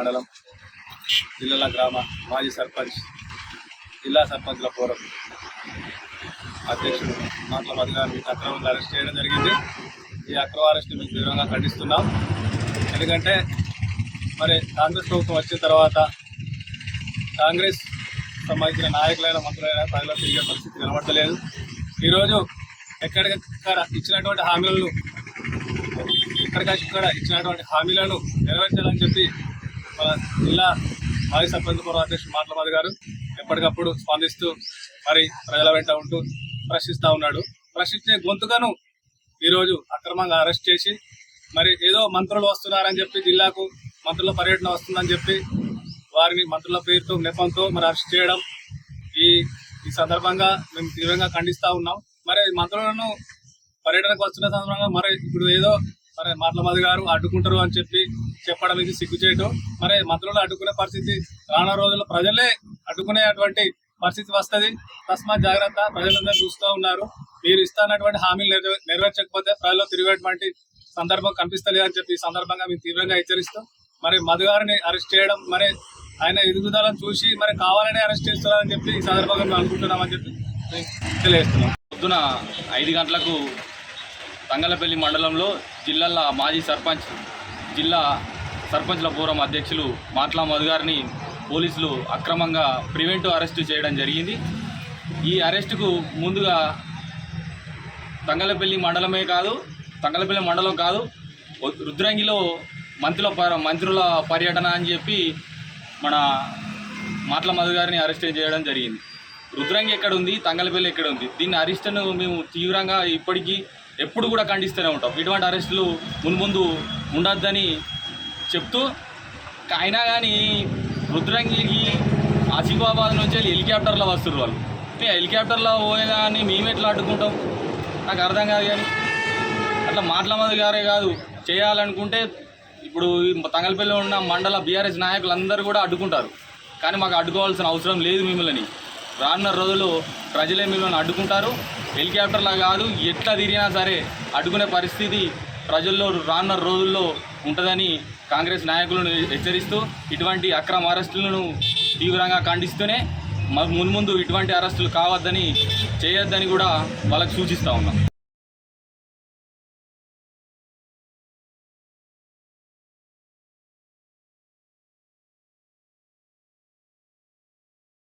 మండలం జిల్లాల గ్రామ మాజీ సర్పంచ్ జిల్లా సర్పంచ్ల ఫోరం అధ్యక్షుడు మాటల మధు గారిని అక్రమంగా అరెస్ట్ చేయడం జరిగింది. ఈ అక్రమ అరెస్ట్ని మేము తీవ్రంగా ఖండిస్తున్నాం. ఎందుకంటే మరి కాంగ్రెస్ ప్రభుత్వం వచ్చిన తర్వాత కాంగ్రెస్ సంబంధించిన నాయకులైన మంత్రులైన ప్రజలు తిరిగే పరిస్థితి కనబడలేదు. ఈరోజు ఎక్కడికక్కడ ఇచ్చినటువంటి హామీలను నెరవేర్చాలని చెప్పి మన జిల్లా మాజీ సర్పంచ్ ఫోరం అధ్యక్షుడు మాటల మధు గారు ఎప్పటికప్పుడు స్పందిస్తూ మరి ప్రజల వెంట ఉంటూ ప్రశ్నిస్తూ ఉన్నాడు. ప్రశ్నించే గొంతుకను ఈరోజు అక్రమంగా అరెస్ట్ చేసి మరి ఏదో మంత్రులు వస్తున్నారని చెప్పి జిల్లాకు మంత్రుల పర్యటన వస్తుందని చెప్పి వారిని మంత్రుల పేరుతో నెపంతో మరి అరెస్ట్ చేయడం ఈ సందర్భంగా మేము తీవ్రంగా ఖండిస్తూ ఉన్నాం. మరి మంత్రులను పర్యటనకు వస్తున్న సందర్భంగా మరి ఇప్పుడు ఏదో మరి మాటల మధు గారు అడ్డుకుంటారు అని చెప్పి చెప్పడం ఇది సిగ్గుచేయటం. మరి మంత్రులు అడ్డుకునే పరిస్థితి రానున్న రోజుల్లో ప్రజలే అడ్డుకునేటువంటి పరిస్థితి వస్తుంది. తస్మాత్ జాగ్రత్త. ప్రజలందరూ చూస్తూ ఉన్నారు. మీరు ఇస్తున్నటువంటి హామీలు నెరవేర్చకపోతే ప్రజల్లో తిరిగేటువంటి సందర్భం కనిపిస్తలేదని చెప్పి ఈ సందర్భంగా మేము తీవ్రంగా హెచ్చరిస్తాం. మరి మధు గారిని అరెస్ట్ చేయడం మరి ఆయన ఎదుగుదలను చూసి మరి కావాలనే అరెస్ట్ చేస్తున్నారని చెప్పి ఈ సందర్భంగా మేము అనుకుంటున్నామని చెప్పి తెలియజేస్తున్నాం. పొద్దున 5 గంటలకు తంగలపల్లి మండలంలో జిల్లా మాజీ సర్పంచ్ జిల్లా సర్పంచ్ల ఫోరం అధ్యక్షులు మాటల మధు గారిని పోలీసులు అక్రమంగా ప్రివెంటివ్ అరెస్టు చేయడం జరిగింది. ఈ అరెస్టుకు ముందుగా తంగలపల్లి మండలం కాదు రుద్రంగిలో మంత్రుల పర్యటన అని చెప్పి మన మాటల మధు గారిని అరెస్ట్ చేయడం జరిగింది. రుద్రంగి ఎక్కడ ఉంది, తంగలపల్లి ఎక్కడ ఉంది? దీన్ని అరెస్టును మేము తీవ్రంగా ఎప్పుడు కూడా ఖండిస్తూనే ఉంటాం. ఇటువంటి అరెస్టులు మున్ముందు ఉండొద్దని చెప్తూ అయినా కానీ రుద్రంగికి ఆసిఫాబాద్ నుంచి వెళ్ళి హెలికాప్టర్లో వస్తున్నారు వాళ్ళు. హెలికాప్టర్లో పోయేదాన్ని మేము ఎట్లా అడ్డుకుంటాం? నాకు అర్థం కాదు. కానీ అట్లా మాటల మధు గారే కాదు, చేయాలనుకుంటే ఇప్పుడు తంగలపల్లిలో ఉన్న మండల బీఆర్ఎస్ నాయకులందరూ కూడా అడ్డుకుంటారు. కానీ మాకు అడ్డుకోవాల్సిన అవసరం లేదు. మిమ్మల్ని రానున్న రోజుల్లో ప్రజలే మిమ్మల్ని అడ్డుకుంటారు. హెలికాప్టర్లా కాదు, ఎట్లా తిరిగినా సరే అడ్డుకునే పరిస్థితి ప్రజల్లో రానున్న రోజుల్లో ఉంటుందని కాంగ్రెస్ నాయకులను హెచ్చరిస్తూ ఇటువంటి అక్రమ అరెస్టులను తీవ్రంగా ఖండిస్తూనే మున్ముందు ఇటువంటి అరెస్టులు కావద్దని చేయొద్దని కూడా వాళ్ళకు సూచిస్తూ ఉన్నాం.